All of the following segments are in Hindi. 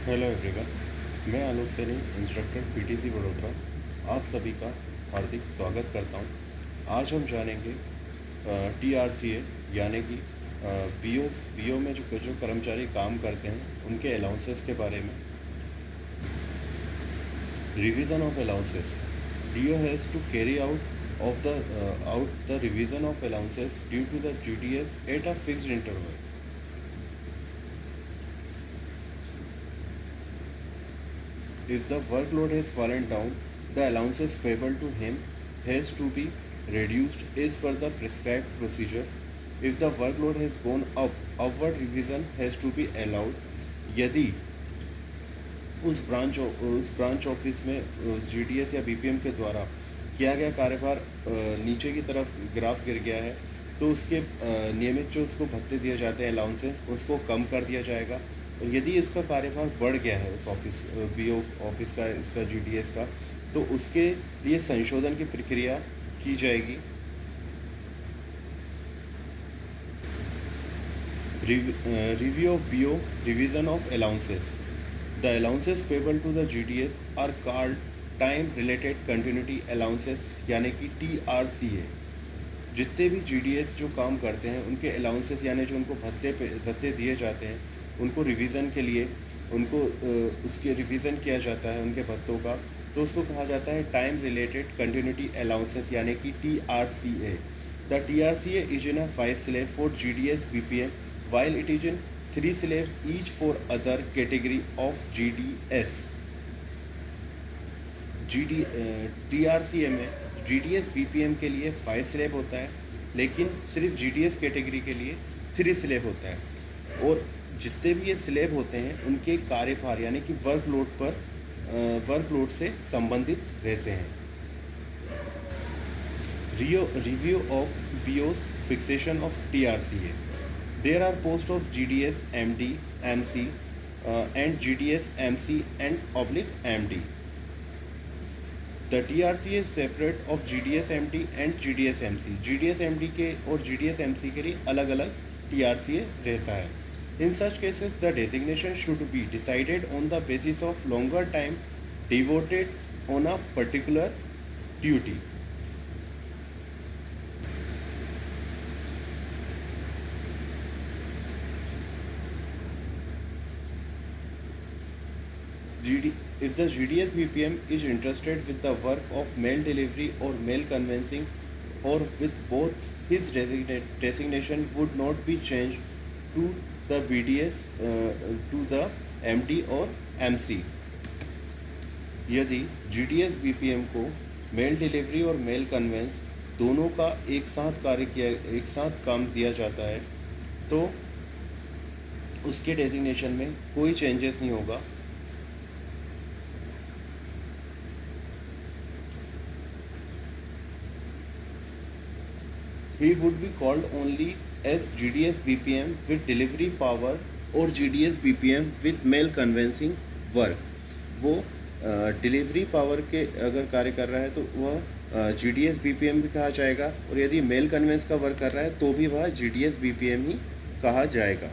हेलो एवरीवन, मैं आलोक सैनी, इंस्ट्रक्टर पीटीसी वडोदरा, आप सभी का हार्दिक स्वागत करता हूं। आज हम जानेंगे टीआरसीए यानी कि बीओ में जो कर्मचारी काम करते हैं उनके अलाउंसेस के बारे में। Revision of allowances. DO has to carry out the revision of allowances due to the GTS at a fixed interval. If the workload has fallen down, the allowances payable to him has to be reduced as per the prescribed procedure. If the workload has gone up, upward revision has to be allowed. यदि उस ब्रांच ऑफिस में जीडीएस या बीपीएम के द्वारा किया गया कार्यभार नीचे की तरफ ग्राफ गिर गया है, तो उसके नियमित जो उसको भत्ते दिए जाते हैं अलाउंसेस, उसको कम कर दिया जाएगा। यदि इसका कार्यभार बढ़ गया है उस ऑफिस बीओ ऑफिस का, इसका जीडीएस का, तो उसके लिए संशोधन की प्रक्रिया की जाएगी। Review of BO, revision of allowances. The allowances payable to the GDS are called time related continuity allowances यानी कि टीआरसीए। जितने भी जीडीएस जो काम करते हैं उनके अलाउंसेस यानी जो उनको भत्ते दिए जाते हैं, उनको रिवीजन के लिए उनको उसके रिवीजन किया जाता है उनके भत्तों का, तो उसको कहा जाता है टाइम रिलेटेड कंटिन्यूटी अलाउंसेस यानी कि TRCA. The TRCA is in a 5 slab for GDS BPM while it is in 3 slab each for other category of GDS. TRCA में जीडीएस बीपीएम के लिए 5 स्लैब होता है, लेकिन सिर्फ जीडीएस कैटेगरी के लिए 3 स्लैब होता है। और जितने भी ये स्लैब होते हैं उनके कार्यभार यानी कि वर्कलोड से संबंधित रहते हैं। Review of BOS fixation of TRCA. There are post of GDS MD MC and GDS MC and oblique MD. The TRCA separate of GDS MD and GDS MC. GDS MD के और जीडीएस एमसी के लिए अलग अलग टीआरसीए रहता है। In such cases, the designation should be decided on the basis of longer time devoted on a particular duty. If the GDS BPM is interested with the work of mail delivery or mail conveyancing, or with both, his designation would not be changed to the BDS to the MD और MC। यदि GDS BPM को मेल डिलीवरी और मेल कन्वेंस दोनों का एक साथ काम दिया जाता है, तो उसके डेजिग्नेशन में कोई चेंजेस नहीं होगा। He would be called only as GDS BPM with delivery power और GDS BPM with mail conveyancing work। वो डिलीवरी पावर के अगर कार्य कर रहा है तो वह GDS BPM भी कहा जाएगा, और यदि मेल कन्वेंस का वर्क कर रहा है तो भी वह GDS BPM ही कहा जाएगा।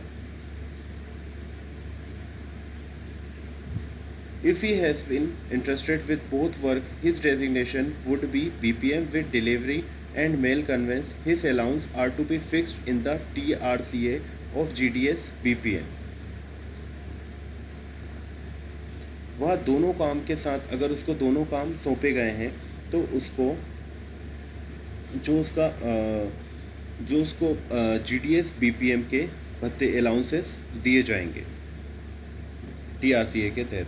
If he has been interested with both work, his designation would be BPM with delivery and mail conveyance. His allowance are to be fixed in the TRCA of GDS BPM। वह दोनों काम के साथ अगर उसको दोनों काम सौंपे गए हैं तो उसको जो उसको GDS BPM के भत्ते अलाउंसेस दिए जाएंगे TRCA के तहत।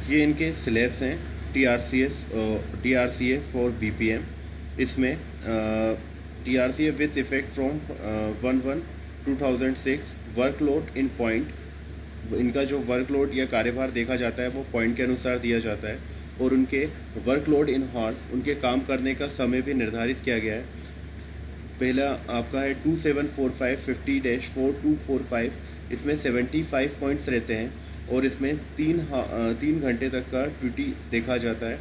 ये इनके स्लैब्स हैं TRCA फॉर BPM। इसमें TRCA with effect from 1/1/2006 workload in point. इनका जो वर्कलोड या कार्यभार देखा जाता है वो पॉइंट के अनुसार दिया जाता है, और उनके वर्कलोड इन हॉर्स, उनके काम करने का समय भी निर्धारित किया गया है। पहला आपका है 274550-4245। इसमें 75 पॉइंट्स रहते हैं और इसमें 3 घंटे तक का ड्यूटी देखा जाता है।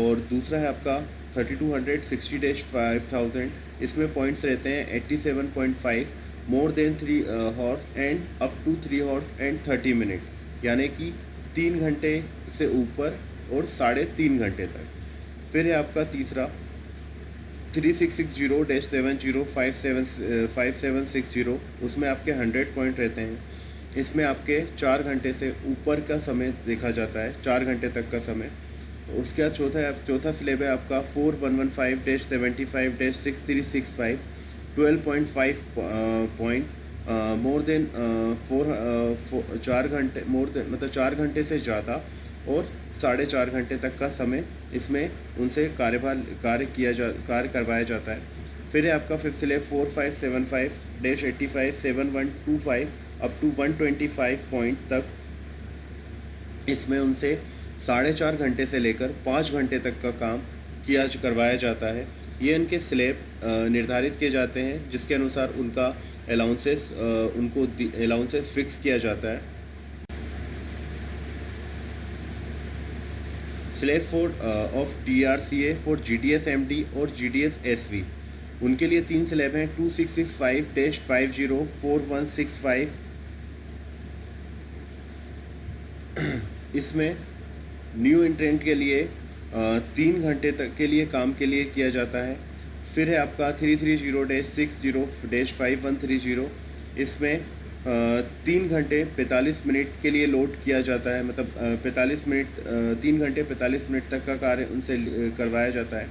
और दूसरा है आपका 3260-5000, इसमें पॉइंट्स रहते हैं 87.5 more than 3 hours and up to 3 hours and 30 minutes, यानी कि 3 घंटे से ऊपर और 3.5 घंटे तक। फिर है आपका तीसरा 3660-705760, उसमें आपके 100 पॉइंट रहते हैं। इसमें आपके 4 घंटे से ऊपर का समय देखा जाता है, 4 घंटे तक का समय। उसके बाद चौथा स्लेब है आपका 4115-75-6365, 12.5 पॉइंट, मोर देन 4 घंटे, मतलब 4 घंटे से ज़्यादा और 4.5 घंटे तक का समय इसमें उनसे कार्य करवाया जाता है। फिर है आपका fifth slab 4575-85-7125 up to 125 point तक, इसमें उनसे 4.5 घंटे से लेकर 5 घंटे तक का काम करवाया जाता है। ये इनके स्लेब निर्धारित किए जाते हैं, जिसके अनुसार उनको अलाउंसेस फिक्स किया जाता है। Slab 4 of TRCA for GDS MD और GDS SV, उनके लिए 3 स्लेब हैं 2665-504165। इसमें न्यू इंट्रेंट के लिए 3 घंटे तक के लिए काम के लिए किया जाता है। फिर है आपका 330-60-5130, इसमें 3 घंटे 45 मिनट के लिए लोड किया जाता है, मतलब 45 मिनट 3 घंटे 45 मिनट तक का कार्य उनसे करवाया जाता है।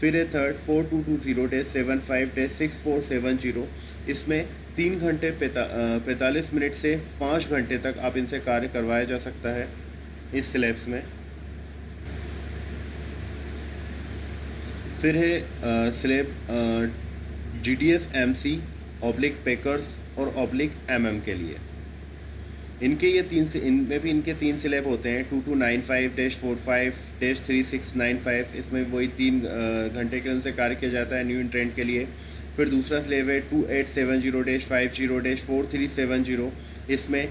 फिर है थर्ड 4220-75-6470, इसमें 3 घंटे 45 मिनट से 5 घंटे तक आप इनसे कार्य करवाया जा सकता है इस स्लैब्स में। फिर है स्लैब GDS MC /Packers और /MM के लिए। इनमें भी इनके 3 स्लैब होते हैं 2295-45-3695, इसमें वही 3 घंटे के उनसे कार्य किया जाता है न्यू इंट्रेंट के लिए। फिर दूसरा स्लैब है 2870-50-4370, इसमें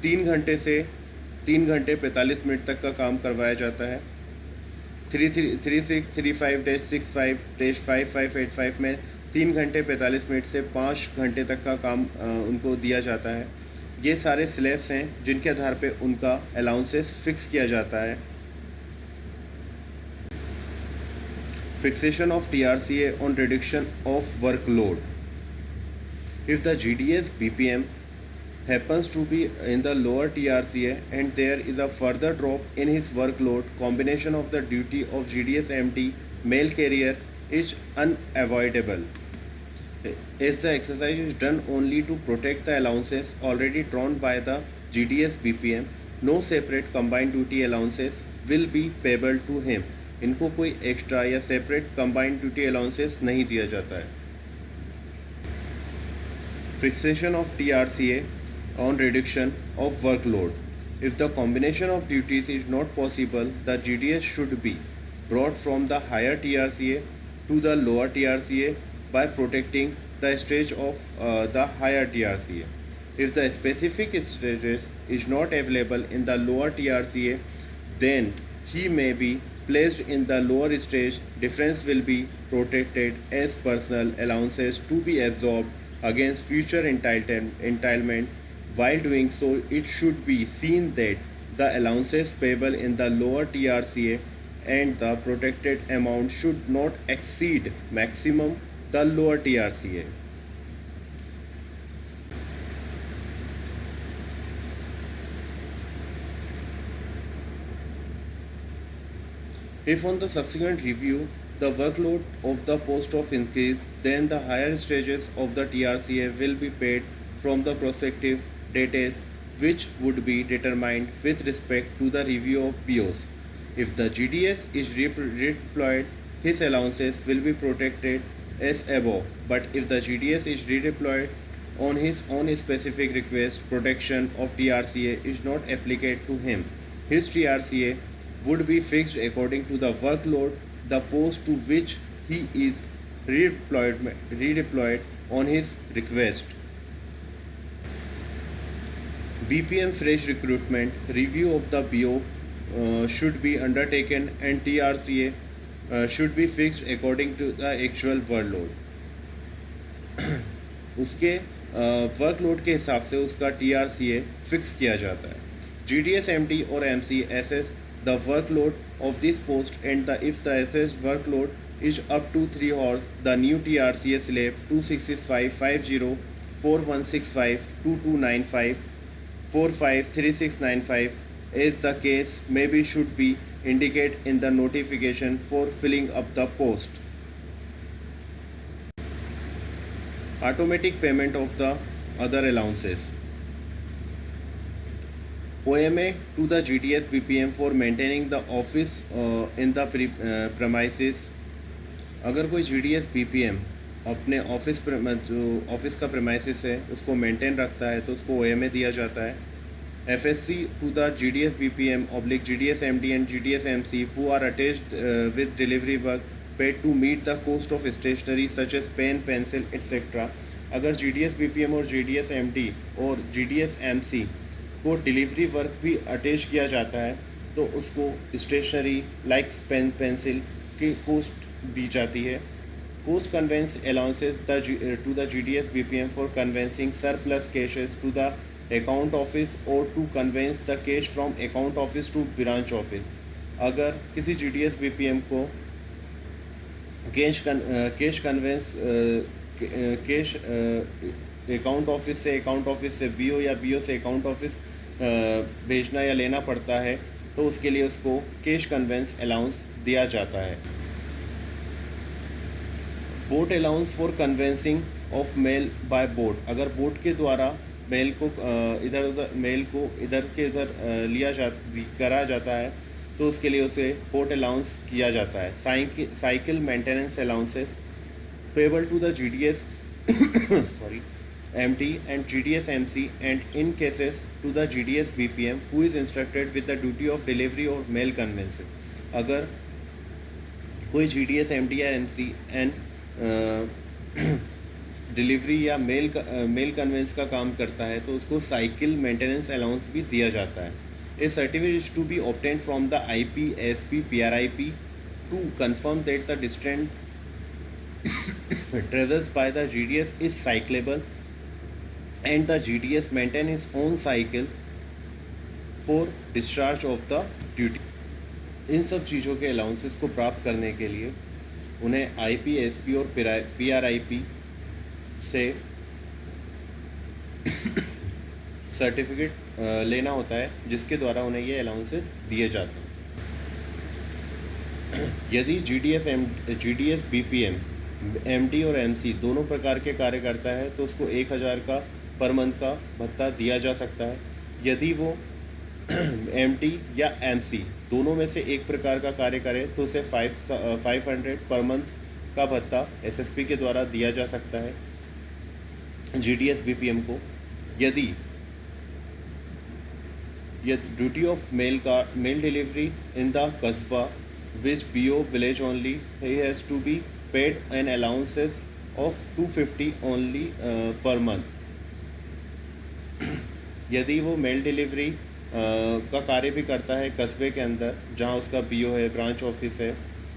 3 घंटे 45 मिनट तक का काम करवाया जाता है। 3635-65-5585 में 3 घंटे 45 मिनट से 5 घंटे तक का काम उनको दिया जाता है। ये सारे स्लैब्स हैं जिनके आधार पे उनका अलाउंसेस फिक्स किया जाता है। Fixation of TRCA on reduction of workload. If the GDS BPM happens to be in the lower TRCA and there is a further drop in his workload, combination of the duty of GDS MD mail carrier is unavoidable, as the exercise is done only to protect the allowances already drawn by the GDS BPM. No separate combined duty allowances will be payable to him. इनको कोई एक्स्ट्रा या सेपरेट कंबाइंड ड्यूटी अलाउंसेस नहीं दिया जाता है। Fixation of TRCA on reduction of workload. If the combination of duties is not possible, the GDS should be brought from the higher TRCA to the lower TRCA by protecting the stage of the higher TRCA. If the specific stages is not available in the lower TRCA, then he may be placed in the lower stage. Difference will be protected as personal allowances to be absorbed against future entitlement. While doing so, it should be seen that the allowances payable in the lower TRCA and the protected amount should not exceed maximum the lower TRCA. If on the subsequent review the workload of the post of increase, then the higher stages of the TRCA will be paid from the prospective dates, which would be determined with respect to the review of POs. If the GDS is redeployed, his allowances will be protected as above, but if the GDS is redeployed on his own specific request, protection of TRCA is not applicable to him. His TRCA would be fixed according to the workload, the post to which he is redeployed on his request. BPM fresh recruitment review of the BO should be undertaken and TRCA should be fixed according to the actual workload. उसके वर्कलोड के हिसाब से उसका TRCA फिक्स किया जाता है. GDS MT और MC assess the workload of this post and if the assessed workload is up to 3 hours, the new TRCA slab 26550 4165 2295 453695 as the case maybe should be indicate in the notification for filling up the post. Automatic payment of the other allowances. OMA to the GDS BPM for maintaining the office in the premises. अगर कोई GDS BPM अपने जो ऑफिस का प्रेमाइसिस है उसको मेंटेन रखता है तो उसको OMA दिया जाता है. FSC to the GDS BPM oblique GDS MD and GDS MC who are attached with delivery work paid to meet the cost of stationery such as pen, pencil, etc. अगर GDS BPM और GDS MD और GDS MC को डिलीवरी वर्क भी अटैच किया जाता है तो उसको स्टेशनरी लाइक पेन पेंसिल की कॉस्ट दी जाती है. Cost conveys allowances to the GDS BPM for conveying surplus cases to the account office or to convey the cash from account office to branch office. अगर किसी GDS BPM को cash conveyance cash account office से BO या BO से अकाउंट ऑफिस भेजना या लेना पड़ता है तो उसके लिए उसको कैश कन्वेंस अलाउंस दिया जाता है. Boat allowance for convincing of male bye boat. अगर बोट के द्वारा मेल को इधर के इधर करा जाता है तो उसके लिए उसे बोट अलाउंस किया जाता है. Cycle maintenance allowances payable to the GDS MT and GDS MC and in cases to the GDS BPM who is instructed with the duty of delivery of mail conveyance. अगर कोई GDS MT या MC and डिलीवरी या मेल कन्वेंस का काम करता है तो उसको साइकिल मेंटेनेंस अलाउंस भी दिया जाता है. A certificate is to be obtained from the IP SP PRIP to confirm that the distance travels by the GDS is cyclable and the GDS maintain its own cycle for discharge of the duty. इन सब चीज़ों के अलाउंसेस को प्राप्त करने के लिए उन्हें IP SP और PRIP से सर्टिफिकेट लेना होता है जिसके द्वारा उन्हें ये अलाउंसेस दिए जाते हैं. यदि GDS BPM MT और MC दोनों प्रकार के कार्य करता है तो उसको 1000 का पर मंथ का भत्ता दिया जा सकता है. यदि वो MT या MC दोनों में से एक प्रकार का कार्य करे तो उसे 500 पर मंथ का भत्ता SSP के द्वारा दिया जा सकता है GDS BPM को. यदि duty of mail delivery in the कस्बा which BO village only he has to be paid an allowances of 250 only per month. यदि वो मेल डिलीवरी का कार्य भी करता है कस्बे के अंदर जहां उसका BO है ब्रांच ऑफिस है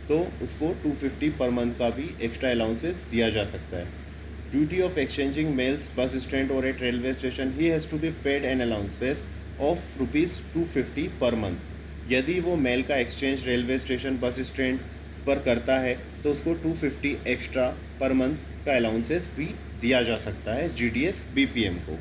तो उसको 250 पर मंथ का भी एक्स्ट्रा अलाउंसेस दिया जा सकता है. Duty of exchanging mails bus stand और at railway station he has to be paid an allowances of ₹250 per month. यदि वो मेल का exchange railway station bus stand पर करता है तो उसको 250 एक्स्ट्रा पर मंथ का अलाउंसेस भी दिया जा सकता है GDS BPM को.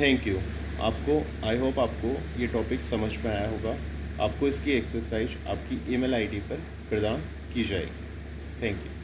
Thank you. आई होप आपको ये टॉपिक समझ में आया होगा. आपको इसकी एक्सरसाइज आपकी email ID पर प्रदान की जाएगी. Thank you.